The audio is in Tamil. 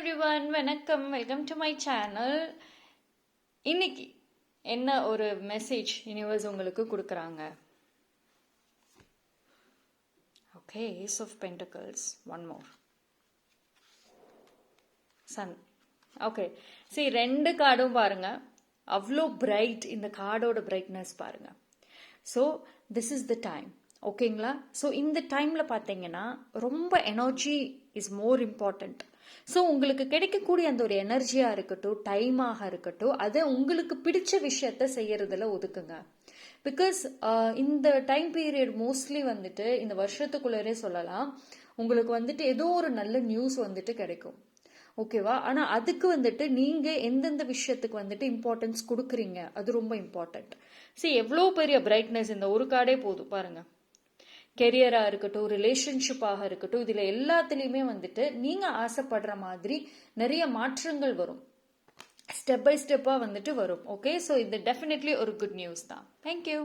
எவ்ரிவன், வணக்கம். Welcome to my channel. இன்னைக்கு என்ன ஒரு மெசேஜ் யூனிவர்ஸ் உங்களுக்கு கொடுக்குறாங்க? Okay, ace of pentacles, one more sun. Okay, சரி, ரெண்டு கார்டும் பாருங்க, அவ்வளோ பிரைட். இந்த கார்டோட பிரைட்னஸ் பாருங்க. So this is the time, ஓகேங்களா? ஸோ இந்த டைமில் பார்த்தீங்கன்னா ரொம்ப energy is more important. So உங்களுக்கு கிடைக்கக்கூடிய அந்த ஒரு எனர்ஜியாக இருக்கட்டும், டைமாக இருக்கட்டும், அதை உங்களுக்கு பிடிச்ச விஷயத்த செய்யறதுல ஒதுக்குங்க. பிகாஸ் இந்த டைம் பீரியட் மோஸ்ட்லி வந்துட்டு இந்த வருஷத்துக்குள்ளரே சொல்லலாம், உங்களுக்கு வந்துட்டு ஏதோ ஒரு நல்ல நியூஸ் வந்துட்டு கிடைக்கும், ஓகேவா? ஆனால் அதுக்கு வந்துட்டு நீங்கள் எந்தெந்த விஷயத்துக்கு வந்துட்டு இம்பார்ட்டன்ஸ் கொடுக்குறீங்க, அது ரொம்ப இம்பார்ட்டன்ட். சரி, எவ்வளோ பெரிய பிரைட்னஸ், இந்த ஒரு கார்டே போதும் பாருங்க. கெரியராக இருக்கட்டும், ரிலேஷன்ஷிப்பாக இருக்கட்டும், இதில் எல்லாத்துலேயுமே வந்துட்டு நீங்கள் ஆசைப்படுற மாதிரி நிறைய மாற்றங்கள் வரும், ஸ்டெப் பை ஸ்டெப்பாக வந்துட்டு வரும். ஓகே, ஸோ இது டெஃபினெட்லி ஒரு குட் நியூஸ் தான். தேங்க்யூ.